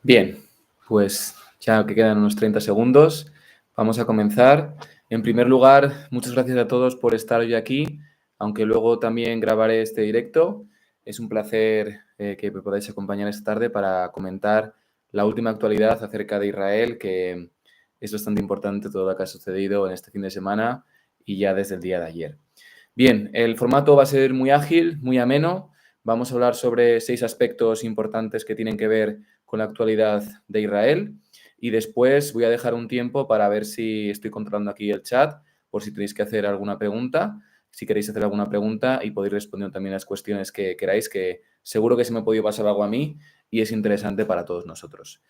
Bien, pues ya que quedan unos 30 segundos, vamos a comenzar. En primer lugar, muchas gracias a todos por estar hoy aquí, aunque luego también grabaré este directo. Es un placer que me podáis acompañar esta tarde para comentar la última actualidad acerca de Israel, que es bastante importante todo lo que ha sucedido en este fin de semana y ya desde el día de ayer. Bien, el formato va a ser muy ágil, muy ameno. Vamos a hablar sobre 6 aspectos importantes que tienen que ver con la actualidad de Israel y después voy a dejar un tiempo para ver si estoy controlando aquí el chat, por si tenéis que hacer alguna pregunta, si queréis hacer alguna pregunta y podéis responder también las cuestiones que queráis, que seguro que se me ha podido pasar algo a mí y es interesante para todos nosotros.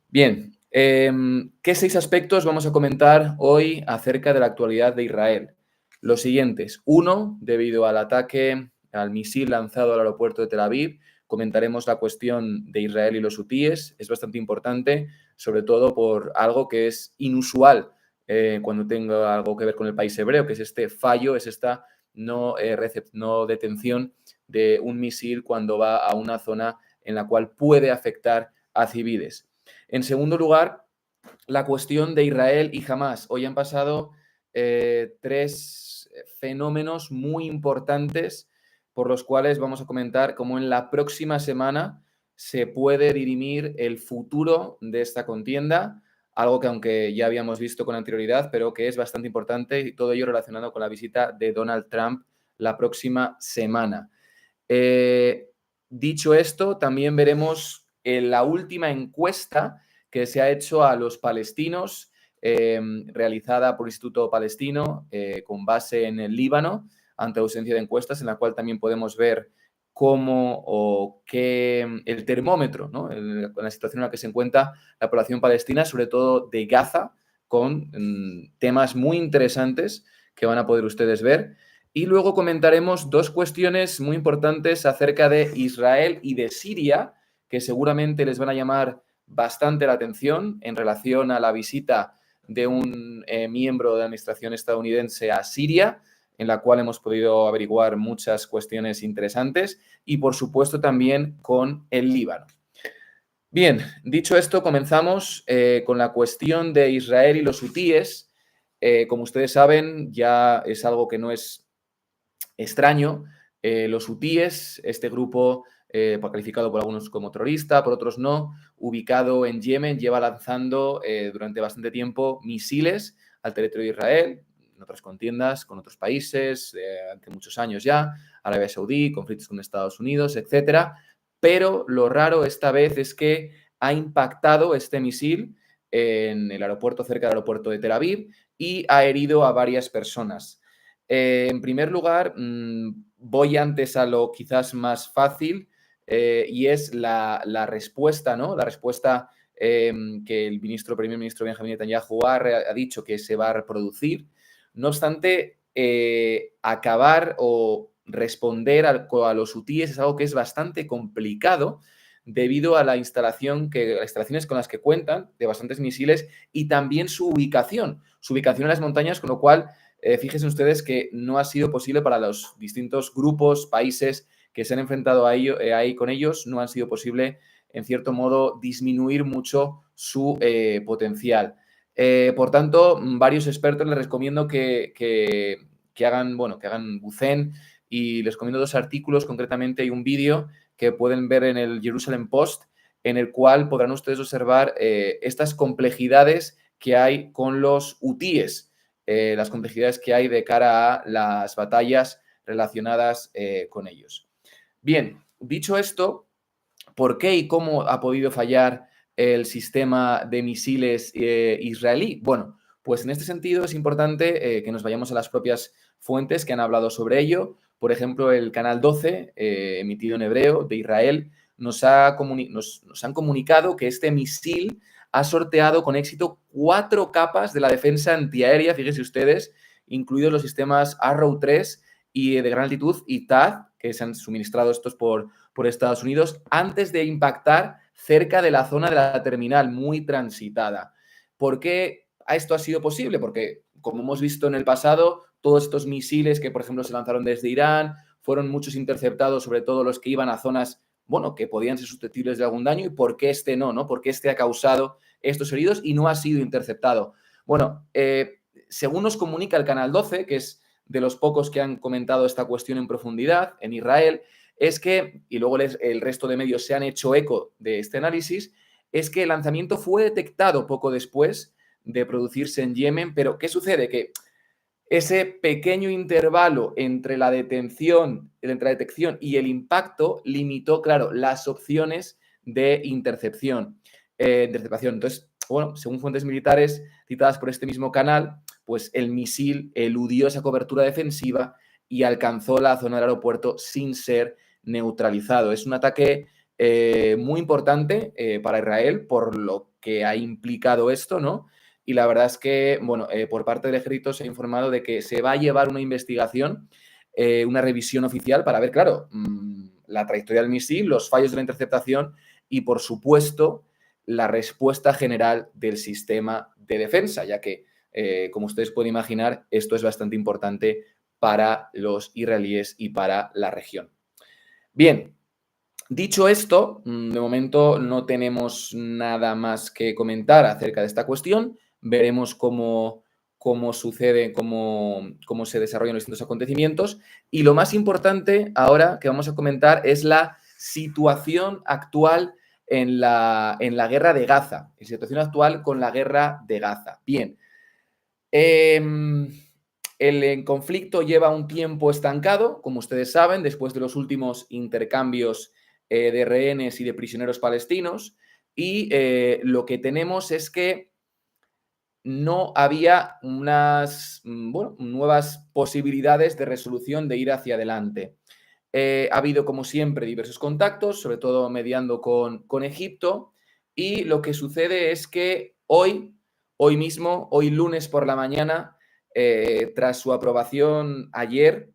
Bien, ¿qué 6 aspectos vamos a comentar hoy acerca de la actualidad de Israel? Los siguientes. Uno, debido al ataque al misil lanzado al aeropuerto de Tel Aviv, comentaremos la cuestión de Israel y los hutíes. Es bastante importante, sobre todo por algo que es inusual cuando tenga algo que ver con el país hebreo, que es este fallo, es esta no detención de un misil cuando va a una zona en la cual puede afectar a civiles. En segundo lugar, la cuestión de Israel y Hamás. Hoy han pasado 3 fenómenos muy importantes por los cuales vamos a comentar cómo en la próxima semana se puede dirimir el futuro de esta contienda, algo que aunque ya habíamos visto con anterioridad, pero que es bastante importante y todo ello relacionado con la visita de Donald Trump la próxima semana. Dicho esto, también veremos la última encuesta que se ha hecho a los palestinos, realizada por el Instituto Palestino con base en el Líbano, ante ausencia de encuestas, en la cual también podemos ver cómo o qué el termómetro, ¿no? La situación en la que se encuentra la población palestina, sobre todo de Gaza, con temas muy interesantes que van a poder ustedes ver. Y luego comentaremos 2 cuestiones muy importantes acerca de Israel y de Siria, que seguramente les van a llamar bastante la atención en relación a la visita de un miembro de la administración estadounidense a Siria, en la cual hemos podido averiguar muchas cuestiones interesantes, y por supuesto también con el Líbano. Bien, dicho esto, comenzamos con la cuestión de Israel y los hutíes. Como ustedes saben, ya es algo que no es extraño. Los hutíes, este grupo calificado por algunos como terrorista, por otros no, ubicado en Yemen, lleva lanzando durante bastante tiempo misiles al territorio de Israel, en otras contiendas con otros países, hace muchos años ya, Arabia Saudí, conflictos con Estados Unidos, etcétera. Pero lo raro esta vez es que ha impactado este misil en el aeropuerto, cerca del aeropuerto de Tel Aviv, y ha herido a varias personas. En primer lugar, voy antes a lo quizás más fácil y es la respuesta, ¿no? La respuesta que el primer ministro Benjamin Netanyahu ha dicho que se va a reproducir. No obstante, acabar o responder a los hutíes es algo que es bastante complicado debido a las instalaciones con las que cuentan, de bastantes misiles, y también su ubicación en las montañas, con lo cual fíjense ustedes que no ha sido posible para los distintos grupos, países que se han enfrentado ahí con ellos, no han sido posible, en cierto modo, disminuir mucho su potencial. Por tanto, varios expertos les recomiendo que hagan bucén, y les recomiendo 2 artículos, concretamente hay un vídeo que pueden ver en el Jerusalem Post, en el cual podrán ustedes observar estas complejidades que hay con los hutíes. Las complejidades que hay de cara a las batallas relacionadas con ellos. Bien, dicho esto, ¿por qué y cómo ha podido fallar el sistema de misiles israelí? Bueno, pues en este sentido es importante que nos vayamos a las propias fuentes que han hablado sobre ello. Por ejemplo, el Canal 12, emitido en hebreo, de Israel, nos han comunicado que este misil ha sorteado con éxito 4 capas de la defensa antiaérea, fíjense ustedes, incluidos los sistemas Arrow 3 y de gran altitud y THAAD, que se han suministrado estos por Estados Unidos, antes de impactar cerca de la zona de la terminal, muy transitada. ¿Por qué esto ha sido posible? Porque, como hemos visto en el pasado, todos estos misiles que, por ejemplo, se lanzaron desde Irán, fueron muchos interceptados, sobre todo los que iban a zonas bueno, que podían ser susceptibles de algún daño y por qué este no, ¿no? ¿Por qué este ha causado estos heridos y no ha sido interceptado? Bueno, según nos comunica el Canal 12, que es de los pocos que han comentado esta cuestión en profundidad en Israel, es que, y luego el resto de medios se han hecho eco de este análisis, es que el lanzamiento fue detectado poco después de producirse en Yemen, pero ¿qué sucede? Que ese pequeño intervalo entre la detección y el impacto limitó, claro, las opciones de interceptación. Entonces, bueno, según fuentes militares citadas por este mismo canal, pues el misil eludió esa cobertura defensiva y alcanzó la zona del aeropuerto sin ser neutralizado. Es un ataque muy importante para Israel por lo que ha implicado esto, ¿no? Y la verdad es que, bueno, por parte del ejército se ha informado de que se va a llevar una investigación, una revisión oficial para ver, claro, la trayectoria del misil, los fallos de la interceptación y, por supuesto, la respuesta general del sistema de defensa, ya que, como ustedes pueden imaginar, esto es bastante importante para los israelíes y para la región. Bien, dicho esto, de momento no tenemos nada más que comentar acerca de esta cuestión. Veremos cómo sucede, cómo se desarrollan los distintos acontecimientos. Y lo más importante ahora que vamos a comentar es la situación actual en la guerra de Gaza. La situación actual con la guerra de Gaza. Bien. El conflicto lleva un tiempo estancado, como ustedes saben, después de los últimos intercambios de rehenes y de prisioneros palestinos. Y lo que tenemos es que no había unas nuevas posibilidades de resolución de ir hacia adelante. Ha habido, como siempre, diversos contactos, sobre todo mediando con Egipto, y lo que sucede es que hoy mismo, hoy lunes por la mañana, tras su aprobación ayer,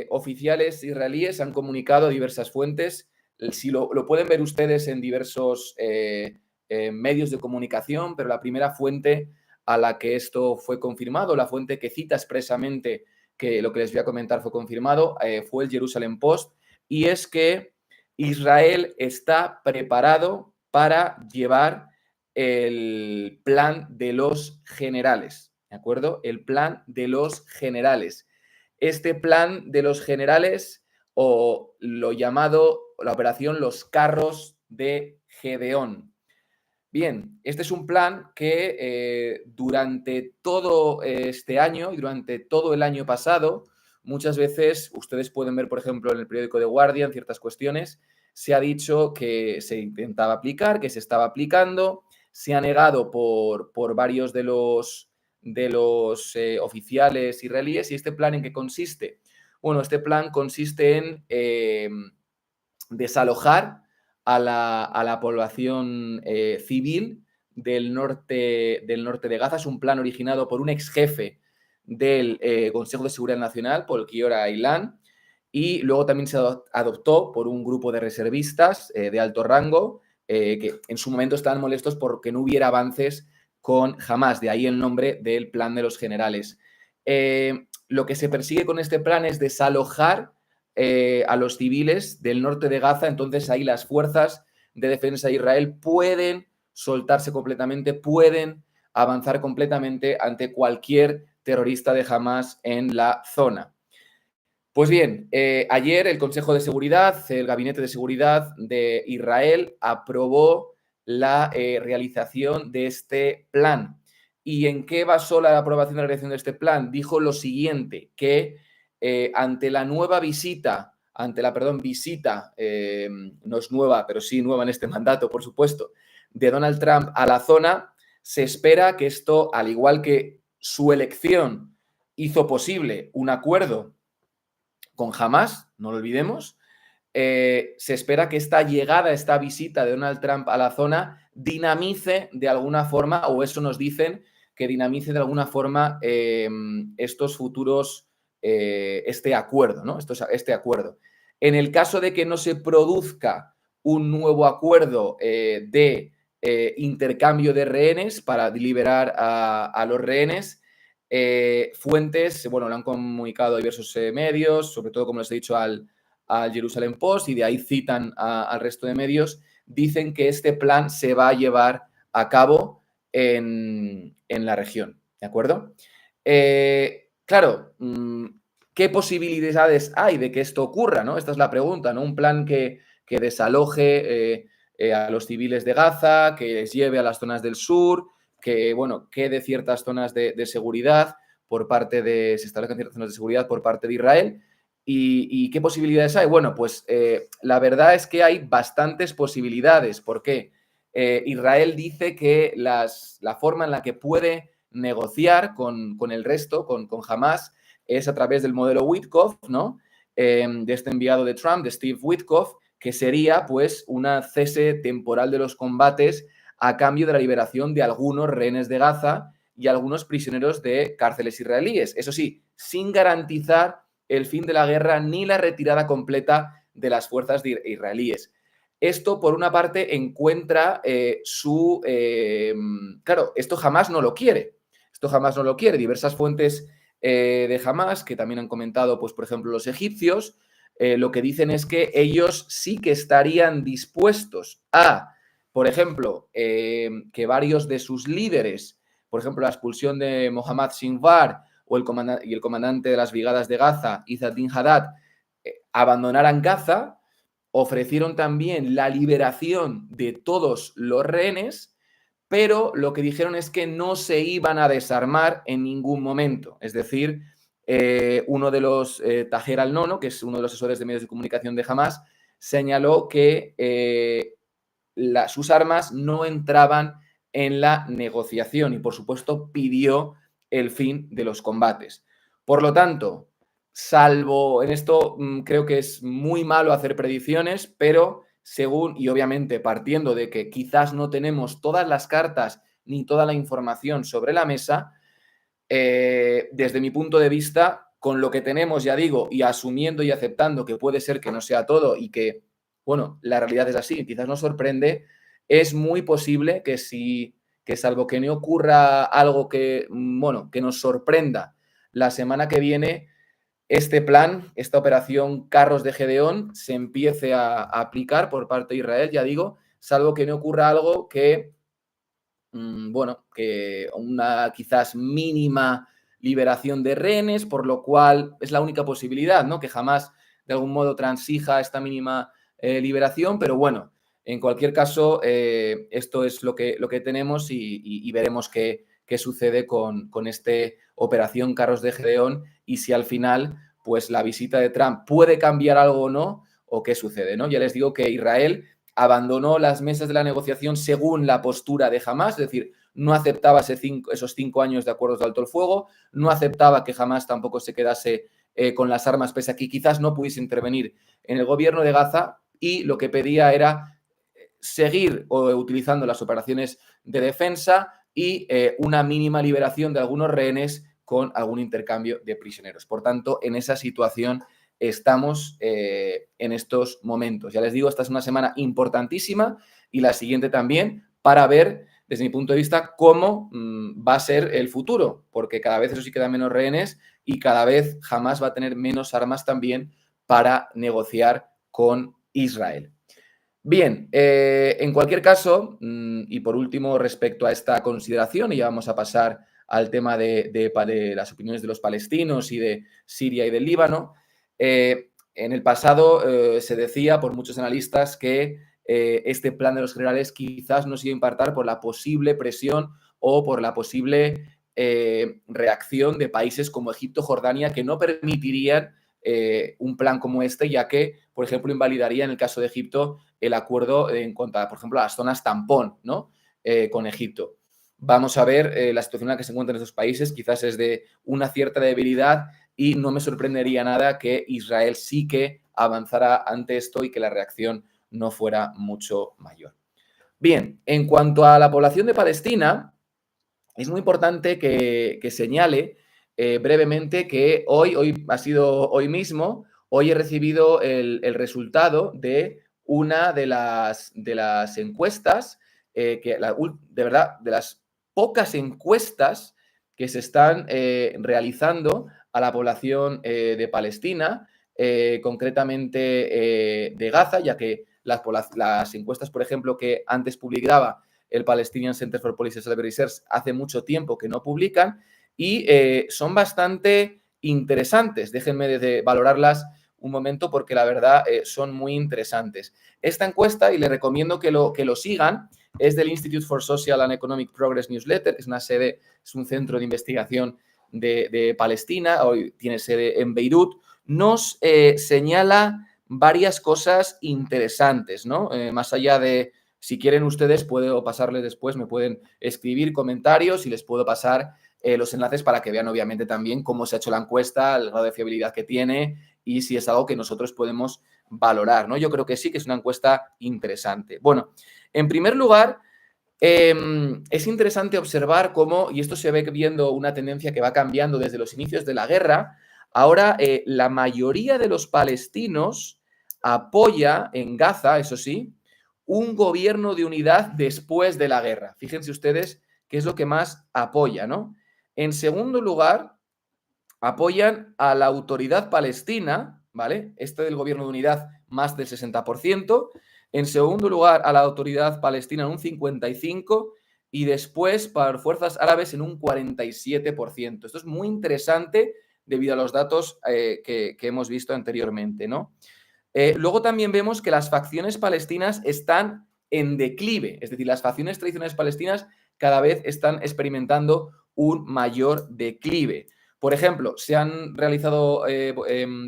oficiales israelíes han comunicado a diversas fuentes, si lo pueden ver ustedes en diversos medios de comunicación, pero la primera fuente a la que esto fue confirmado, la fuente que cita expresamente que lo que les voy a comentar fue confirmado, fue el Jerusalem Post, y es que Israel está preparado para llevar el plan de los generales, ¿de acuerdo? El plan de los generales. Este plan de los generales, o lo llamado, la operación Los Carros de Gedeón. Bien, este es un plan que durante todo este año y durante todo el año pasado, muchas veces, ustedes pueden ver, por ejemplo, en el periódico The Guardian, ciertas cuestiones, se ha dicho que se intentaba aplicar, que se estaba aplicando, se ha negado por varios de los oficiales israelíes. ¿Y este plan en qué consiste? Bueno, este plan consiste en desalojar a la población civil del norte de Gaza. Es un plan originado por un ex jefe del Consejo de Seguridad Nacional, Paul Kiora Aylan, y luego también se adoptó por un grupo de reservistas de alto rango que en su momento estaban molestos porque no hubiera avances con Hamás, de ahí el nombre del plan de los generales. Lo que se persigue con este plan es desalojar a los civiles del norte de Gaza. Entonces ahí las fuerzas de defensa de Israel pueden soltarse completamente, pueden avanzar completamente ante cualquier terrorista de Hamás en la zona. Pues bien, ayer el Consejo de Seguridad, el Gabinete de Seguridad de Israel, aprobó la realización de este plan. ¿Y en qué basó la aprobación de la realización de este plan? Dijo lo siguiente, que ante la visita, no es nueva, pero sí nueva en este mandato, por supuesto, de Donald Trump a la zona, se espera que esto, al igual que su elección hizo posible un acuerdo con Hamás, no lo olvidemos, se espera que esta llegada, esta visita de Donald Trump a la zona dinamice de alguna forma, o eso nos dicen, que dinamice de alguna forma estos futuros, este acuerdo, ¿no? Este acuerdo. En el caso de que no se produzca un nuevo acuerdo de intercambio de rehenes para liberar a los rehenes, fuentes, bueno, lo han comunicado a diversos medios, sobre todo, como les he dicho, al al Jerusalem Post y de ahí citan al resto de medios, dicen que este plan se va a llevar a cabo en la región, ¿de acuerdo? Claro, ¿qué posibilidades hay de que esto ocurra, ¿no? Esta es la pregunta, ¿no? Un plan que desaloje a los civiles de Gaza, que les lleve a las zonas del sur, que, bueno, quede ciertas zonas de seguridad por parte de, se establezcan ciertas zonas de seguridad por parte de Israel. ¿Y qué posibilidades hay? Bueno, pues la verdad es que hay bastantes posibilidades. ¿Por qué? Israel dice que la forma en la que puede negociar con el resto, con Hamas, es a través del modelo Witkoff, ¿no? De este enviado de Trump, de Steve Witkoff, que sería pues una cese temporal de los combates a cambio de la liberación de algunos rehenes de Gaza y algunos prisioneros de cárceles israelíes. Eso sí, sin garantizar el fin de la guerra ni la retirada completa de las fuerzas israelíes. Esto, por una parte, encuentra claro, esto jamás no lo quiere. Esto jamás no lo quiere. Diversas fuentes de Hamas, que también han comentado, pues, por ejemplo, los egipcios, lo que dicen es que ellos sí que estarían dispuestos a, por ejemplo, que varios de sus líderes, por ejemplo, la expulsión de Mohammad Sinwar o el comandante de las brigadas de Gaza, Izz-ad-Din Haddad, abandonaran Gaza, ofrecieron también la liberación de todos los rehenes, pero lo que dijeron es que no se iban a desarmar en ningún momento. Es decir, uno de los, Taher al-Nono, que es uno de los asesores de medios de comunicación de Hamas, señaló que sus armas no entraban en la negociación y, por supuesto, pidió el fin de los combates. Por lo tanto, salvo en esto, creo que es muy malo hacer predicciones, pero según y obviamente partiendo de que quizás no tenemos todas las cartas ni toda la información sobre la mesa, desde mi punto de vista, con lo que tenemos, ya digo, y asumiendo y aceptando que puede ser que no sea todo y que, bueno, la realidad es así, quizás nos sorprende, es muy posible que salvo que no ocurra algo que, bueno, que nos sorprenda la semana que viene, este plan, esta operación Carros de Gedeón, se empiece a aplicar por parte de Israel, ya digo, salvo que no ocurra algo que, bueno, que una quizás mínima liberación de rehenes, por lo cual es la única posibilidad, ¿no? Que jamás de algún modo transija esta mínima liberación, pero bueno, en cualquier caso, esto es lo que tenemos y veremos qué sucede con esta operación Carros de Gedeón y si al final, pues la visita de Trump puede cambiar algo o no, o qué sucede, ¿no? Ya les digo que Israel abandonó las mesas de la negociación según la postura de Hamas, es decir, no aceptaba esos 5 años de acuerdos de alto el fuego, no aceptaba que Hamas tampoco se quedase con las armas, pese a que quizás no pudiese intervenir en el gobierno de Gaza, y lo que pedía era seguir utilizando las operaciones de defensa y una mínima liberación de algunos rehenes con algún intercambio de prisioneros. Por tanto, en esa situación estamos en estos momentos. Ya les digo, esta es una semana importantísima y la siguiente también para ver, desde mi punto de vista, cómo va a ser el futuro, porque cada vez eso sí quedan menos rehenes y cada vez Hamas va a tener menos armas también para negociar con Israel. Bien, en cualquier caso, y por último, respecto a esta consideración, y ya vamos a pasar al tema de las opiniones de los palestinos y de Siria y del Líbano, en el pasado se decía por muchos analistas que este plan de los generales quizás no se iba a impactar por la posible presión o por la posible reacción de países como Egipto, Jordania, que no permitirían un plan como este, ya que, por ejemplo, invalidaría en el caso de Egipto el acuerdo en cuanto a, por ejemplo, a las zonas tampón, ¿no? Con Egipto. Vamos a ver la situación en la que se encuentran estos países, quizás es de una cierta debilidad y no me sorprendería nada que Israel sí que avanzara ante esto y que la reacción no fuera mucho mayor. Bien, en cuanto a la población de Palestina, es muy importante que señale brevemente que hoy ha sido hoy mismo, hoy he recibido el resultado de una de las encuestas, de verdad, de las pocas encuestas que se están realizando a la población de Palestina. concretamente de Gaza, ya que las encuestas, por ejemplo, que antes publicaba el Palestinian Center for Policy and Research hace mucho tiempo que no publican y son bastante interesantes. Déjenme de valorarlas un momento porque la verdad son muy interesantes. Esta encuesta, y les recomiendo que lo sigan, es del Institute for Social and Economic Progress Newsletter, es un centro de investigación de Palestina, hoy tiene sede en Beirut, nos señala varias cosas interesantes, ¿no? Más allá de, si quieren ustedes, puedo pasarles después, me pueden escribir comentarios y les puedo pasar los enlaces para que vean obviamente también cómo se ha hecho la encuesta, el grado de fiabilidad que tiene y si es algo que nosotros podemos valorar, ¿no? Yo creo que sí, que es una encuesta interesante. Bueno, en primer lugar, es interesante observar cómo, y esto se ve viendo una tendencia que va cambiando desde los inicios de la guerra, ahora la mayoría de los palestinos apoya en Gaza, eso sí, un gobierno de unidad después de la guerra. Fíjense ustedes qué es lo que más apoya, ¿no? En segundo lugar, apoyan a la autoridad palestina, ¿vale? Este del gobierno de unidad, más del 60%. En segundo lugar, a la autoridad palestina en un 55% y después para fuerzas árabes en un 47%. Esto es muy interesante debido a los datos que hemos visto anteriormente, ¿no? Luego también vemos que las facciones palestinas están en declive, es decir, las facciones tradicionales palestinas cada vez están experimentando un mayor declive. Por ejemplo, se han realizado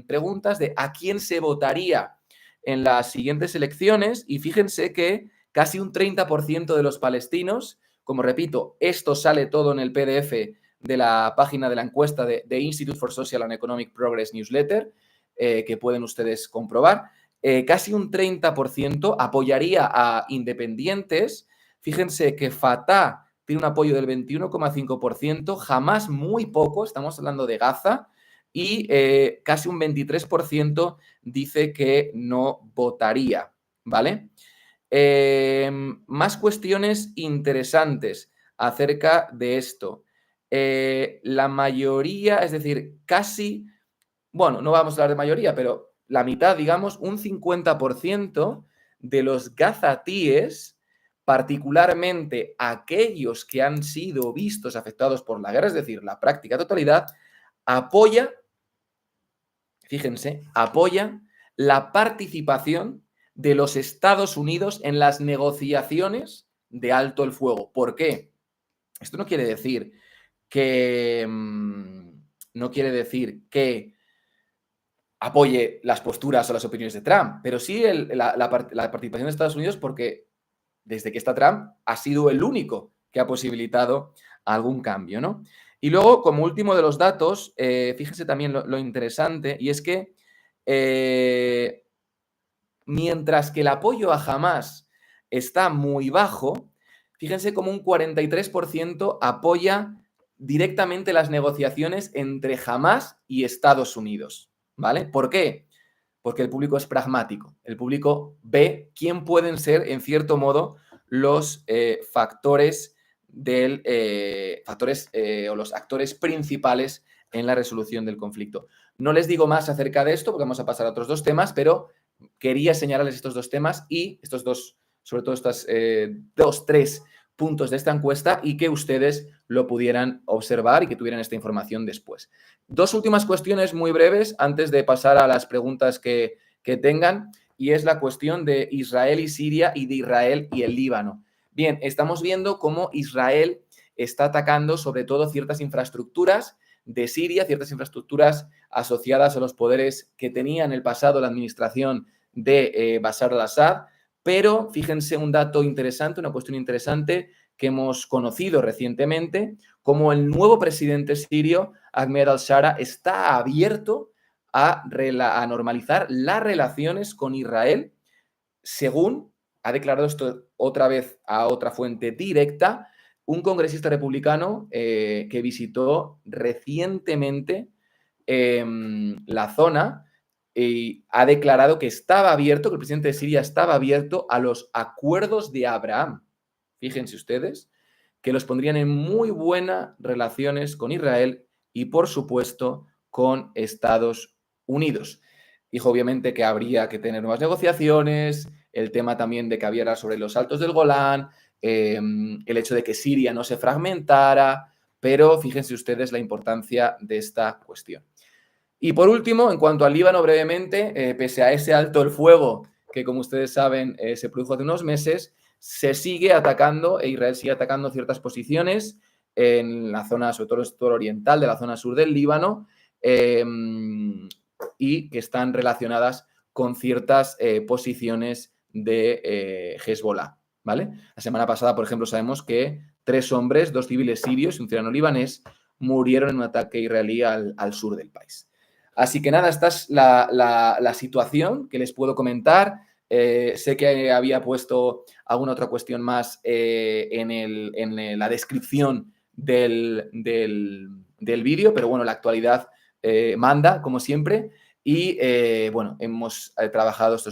preguntas de a quién se votaría en las siguientes elecciones y fíjense que casi un 30% de los palestinos, como repito, esto sale todo en el PDF de la página de la encuesta de Institute for Social and Economic Progress Newsletter, que pueden ustedes comprobar, casi un 30% apoyaría a independientes. Fíjense que Fatah tiene un apoyo del 21,5%, Hamas muy poco, estamos hablando de Gaza, y casi un 23% dice que no votaría, ¿vale? Más cuestiones interesantes acerca de esto. La mayoría, es decir, casi, bueno, no vamos a hablar de mayoría, pero la mitad, digamos, un 50% de los gazatíes, particularmente aquellos que han sido vistos afectados por la guerra, es decir, la práctica totalidad, apoya, fíjense, apoya la participación de los Estados Unidos en las negociaciones de alto el fuego. ¿Por qué? Esto no quiere decir que apoye las posturas o las opiniones de Trump, pero sí la participación de Estados Unidos porque desde que está Trump ha sido el único que ha posibilitado algún cambio, ¿no? Y luego, como último de los datos, fíjense también lo interesante, y es que mientras que el apoyo a Hamas está muy bajo, fíjense como un 43% apoya directamente las negociaciones entre Hamas y Estados Unidos, ¿vale? ¿Por qué? Porque el público es pragmático. El público ve quién pueden ser, en cierto modo, los factores o los actores principales en la resolución del conflicto. No les digo más acerca de esto, porque vamos a pasar a otros dos temas, pero quería señalarles estos dos temas y estos dos, sobre todo estos tres puntos de esta encuesta y que ustedes lo pudieran observar y que tuvieran esta información después. Dos últimas cuestiones muy breves antes de pasar a las preguntas que tengan, y es la cuestión de Israel y Siria y de Israel y el Líbano. Bien, estamos viendo cómo Israel está atacando sobre todo ciertas infraestructuras de Siria, ciertas infraestructuras asociadas a los poderes que tenía en el pasado la administración de Bashar al-Assad, pero fíjense un dato interesante, una cuestión interesante que hemos conocido recientemente, como el nuevo presidente sirio, Ahmed al-Shara, está abierto a normalizar las relaciones con Israel, según ha declarado esto otra vez a otra fuente directa, un congresista republicano que visitó recientemente la zona y ha declarado que estaba abierto, que el presidente de Siria estaba abierto a los acuerdos de Abraham. Fíjense ustedes, que los pondrían en muy buenas relaciones con Israel y, por supuesto, con Estados Unidos. dijo obviamente que habría que tener nuevas negociaciones, el tema también de que había sobre los altos del Golán, el hecho de que Siria no se fragmentara, pero fíjense ustedes la importancia de esta cuestión. Y por último, en cuanto al Líbano brevemente, pese a ese alto el fuego que, como ustedes saben, se produjo hace unos meses, se sigue atacando, e Israel sigue atacando ciertas posiciones en la zona, sobre todo el sector oriental, de la zona sur del Líbano, y que están relacionadas con ciertas posiciones de Hezbollah, ¿vale? La semana pasada, por ejemplo, sabemos que 3 hombres, 2 civiles sirios y un ciudadano libanés, murieron en un ataque israelí al sur del país. Así que nada, esta es la situación que les puedo comentar. Sé que había puesto alguna otra cuestión más en la descripción del vídeo, pero bueno, la actualidad manda, como siempre, y bueno, hemos trabajado estos